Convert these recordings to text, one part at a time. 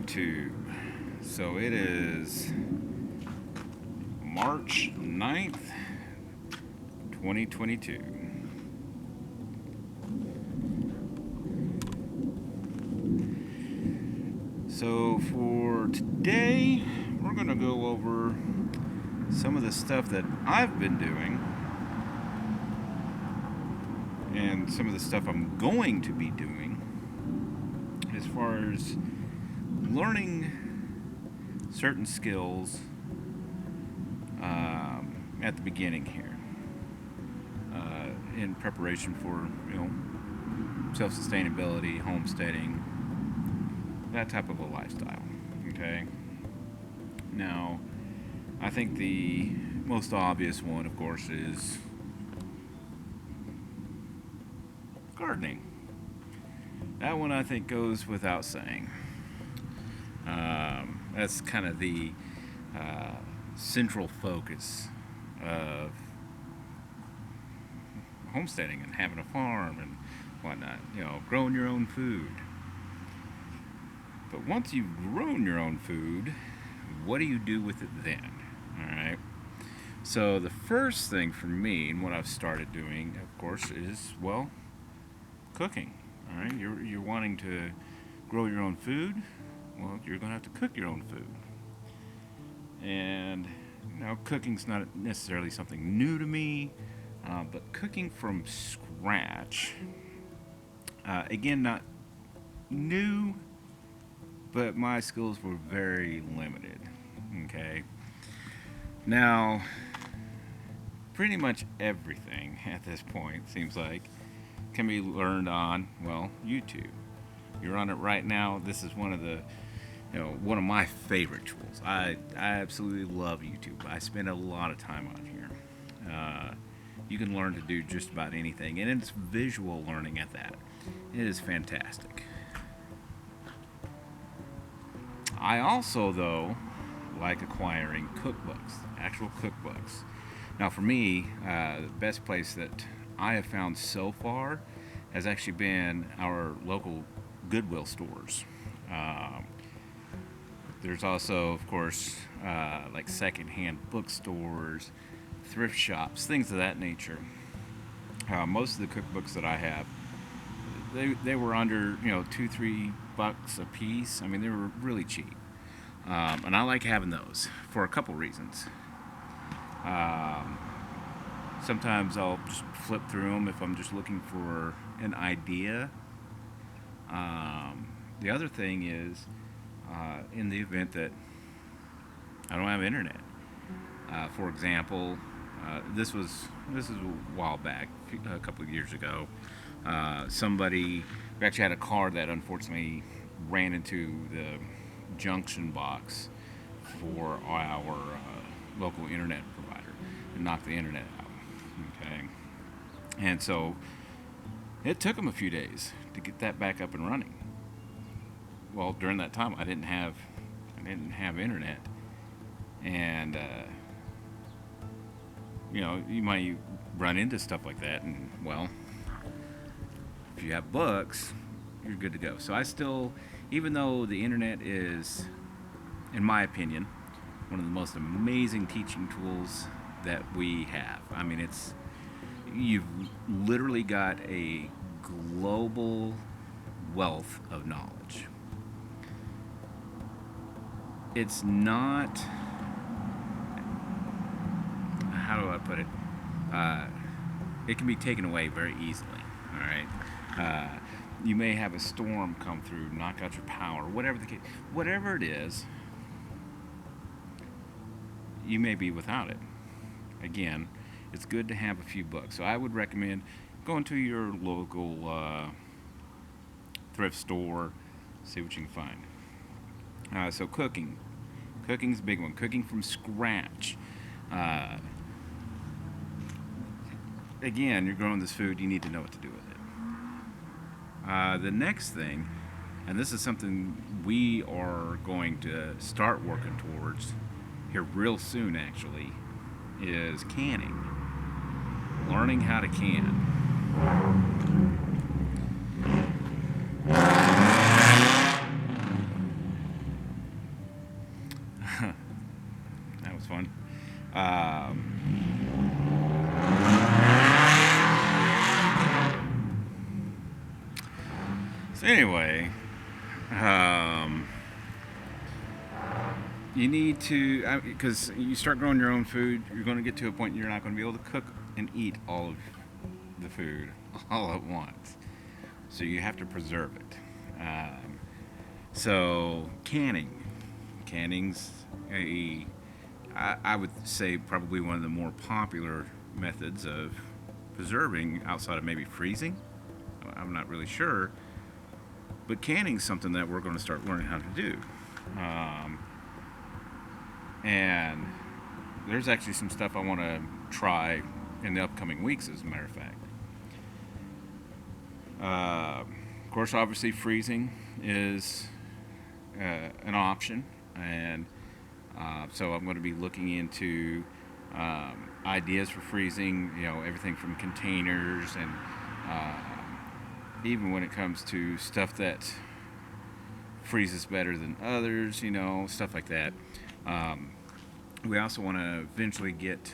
YouTube. So it is March 9th, 2022. So for today, we're going to go over some of the stuff that I've been doing and some of the stuff I'm going to be doing as far as learning certain skills at the beginning here in preparation for self-sustainability, homesteading, that type of a lifestyle. Okay. Now, I think the most obvious one, of course, is gardening. That one I think goes without saying. That's kind of the central focus of homesteading and having a farm and whatnot. Growing your own food. But once you've grown your own food, what do you do with it then? All right. So the first thing for me, and what I've started doing, of course, is cooking. All right. You're wanting to grow your own food. Well, you're going to have to cook your own food. And cooking's not necessarily something new to me, but cooking from scratch, again, not new, but my skills were very limited. Okay. Now, pretty much everything at this point seems like can be learned on, YouTube. You're on it right now. This is one of my favorite tools. I absolutely love YouTube. I spend a lot of time on here. You can learn to do just about anything, and it's visual learning at that. It is fantastic. I also, though, like acquiring cookbooks, actual cookbooks. Now, for me, the best place that I have found so far has actually been our local Goodwill stores. There's also, of course, like secondhand bookstores, thrift shops, things of that nature. Most of the cookbooks that I have, they were under $2-3 a piece. I mean, they were really cheap, and I like having those for a couple reasons. Sometimes I'll just flip through them if I'm just looking for an idea. The other thing is, in the event that I don't have internet. For example, this was a while back, a couple of years ago. Somebody who actually had a car that unfortunately ran into the junction box for our local internet provider and knocked the internet out. Okay, and so it took them a few days to get that back up and running. Well, during that time, I didn't have internet, and you might run into stuff like that, and if you have books, you're good to go. So I still, even though the internet is, in my opinion, one of the most amazing teaching tools that we have. I mean, you've literally got a global wealth of knowledge. It's not, how do I put it? It can be taken away very easily. All right. You may have a storm come through, knock out your power, whatever the case, whatever it is, you may be without it. Again, it's good to have a few books. So I would recommend going to your local thrift store, see what you can find. So Cooking's a big one. Cooking from scratch. Again, you're growing this food, you need to know what to do with it. The next thing, and this is something we are going to start working towards here real soon actually, is canning. Learning how to can. one. Um, so anyway, um, you need to, because you start growing your own food, you're going to get to a point you're not going to be able to cook and eat all of the food all at once. So you have to preserve it. So canning's I would say probably one of the more popular methods of preserving outside of maybe freezing. I'm not really sure, but canning's something that we're going to start learning how to do. Um, and there's actually some stuff I want to try in the upcoming weeks, as a matter of fact. Of course, obviously, freezing is an option, and so I'm going to be looking into ideas for freezing. Everything from containers and even when it comes to stuff that freezes better than others. Stuff like that. We also want to eventually get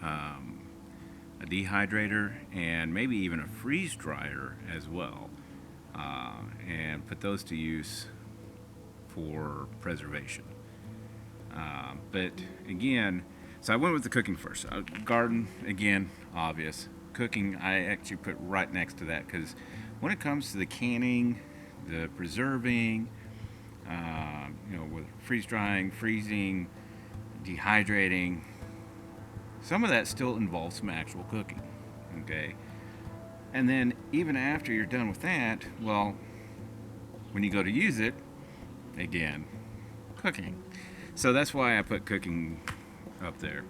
a dehydrator and maybe even a freeze dryer as well, and put those to use for preservation. But again, so I went with the cooking first. Garden, again, obvious. Cooking, I actually put right next to that, because when it comes to the canning, the preserving, with freeze drying, freezing, dehydrating, some of that still involves some actual cooking. Okay, and then even after you're done with that, well, when you go to use it, again, cooking. So that's why I put cooking up there.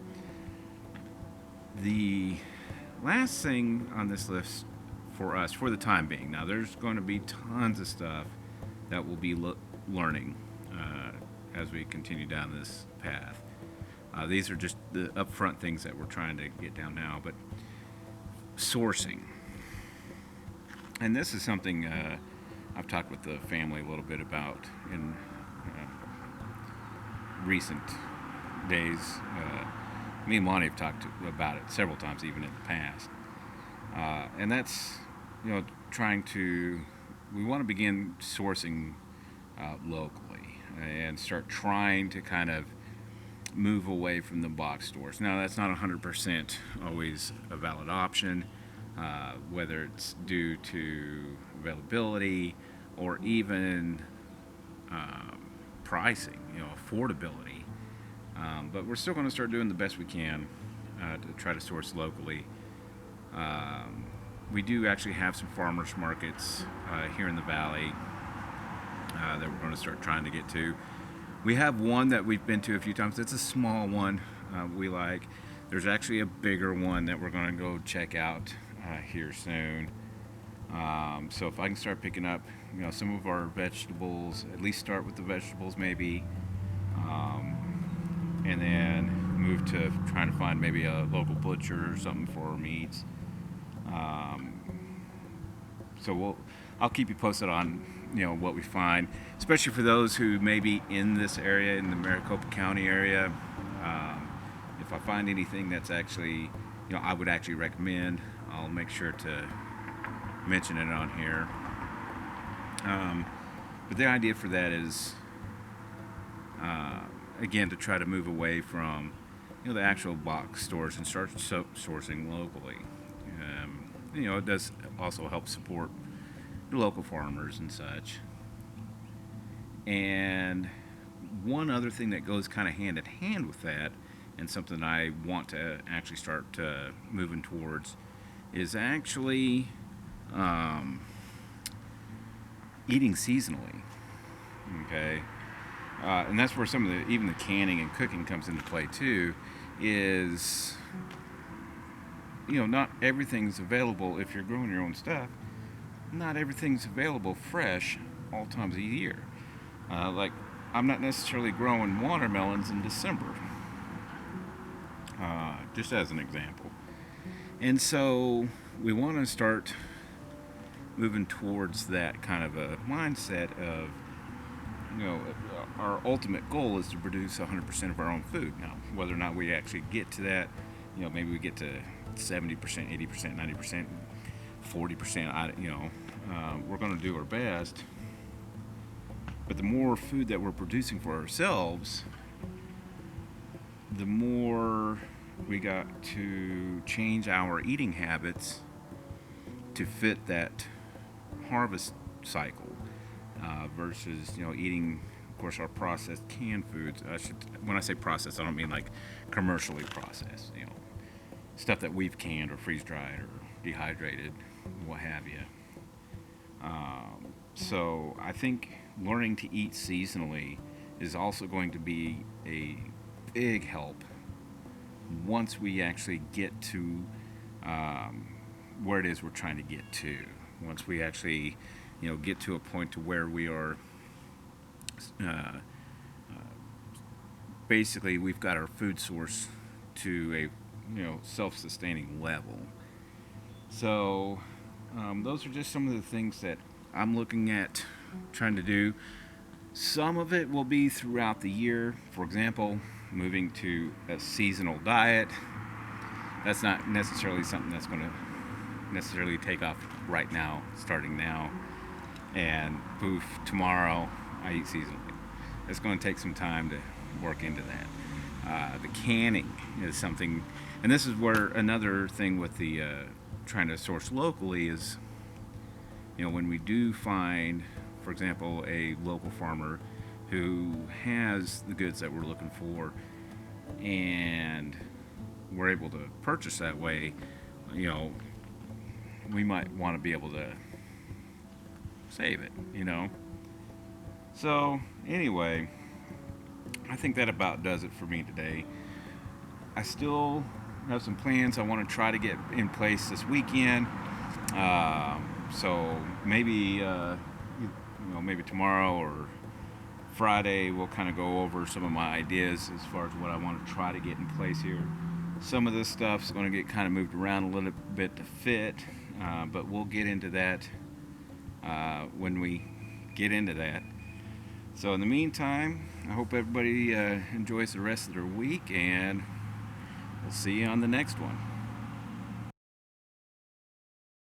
The last thing on this list for us, for the time being, now there's going to be tons of stuff that we'll be learning as we continue down this path. These are just the upfront things that we're trying to get down now, but sourcing. And this is something I've talked with the family a little bit about in recent days. Me and Lonnie have talked about it several times, even in the past. And that's, we want to begin sourcing locally and start trying to kind of move away from the box stores. Now, that's not 100% always a valid option, whether it's due to availability or even pricing, affordability. But we're still going to start doing the best we can to try to source locally. We do actually have some farmers markets here in the valley that we're going to start trying to get to. We have one that we've been to a few times. It's a small one we like. There's actually a bigger one that we're going to go check out here soon. So if I can start picking up, some of our vegetables, at least start with the vegetables maybe, and then move to trying to find maybe a local butcher or something for our meats. So I'll keep you posted on what we find, especially for those who may be in this area, in the Maricopa County area. If I find anything that's actually, I would actually recommend, I'll make sure to mention it on here. But the idea for that is, again, to try to move away from the actual box stores and start sourcing locally. It does also help support the local farmers and such. And one other thing that goes kind of hand in hand with that, and something I want to actually start moving towards, is actually eating seasonally. Okay, and that's where some of even the canning and cooking comes into play too. Is not everything's available if you're growing your own stuff. Not everything's available fresh all times of the year. Like, I'm not necessarily growing watermelons in December, just as an example. And so we want to start moving towards that kind of a mindset of our ultimate goal is to produce 100% of our own food. Now, whether or not we actually get to that, maybe we get to 70%, 80%, 90%, 40%. We're going to do our best. But the more food that we're producing for ourselves, the more we got to change our eating habits to fit that harvest cycle versus eating, of course, our processed canned foods. When I say processed, I don't mean like commercially processed. Stuff that we've canned or freeze dried or dehydrated, what have you. So I think learning to eat seasonally is also going to be a big help once we actually get to where it is we're trying to get to. Once we actually, get to a point to where we are, basically we've got our food source to a, self-sustaining level. So those are just some of the things that I'm looking at trying to do. Some of it will be throughout the year. For example, moving to a seasonal diet. That's not necessarily something that's going to necessarily take off right now, starting now, and poof, tomorrow I eat seasonally. It's going to take some time to work into that. The canning is something, and this is where another thing with the trying to source locally is, when we do find, for example, a local farmer who has the goods that we're looking for, and we're able to purchase that way, we might want to be able to save it, So, anyway, I think that about does it for me today. I still have some plans I want to try to get in place this weekend. So maybe, maybe tomorrow or Friday we'll kind of go over some of my ideas as far as what I want to try to get in place here. Some of this stuff's going to get kind of moved around a little bit to fit, but we'll get into that when we get into that. So in the meantime, I hope everybody enjoys the rest of their week, and we'll see you on the next one.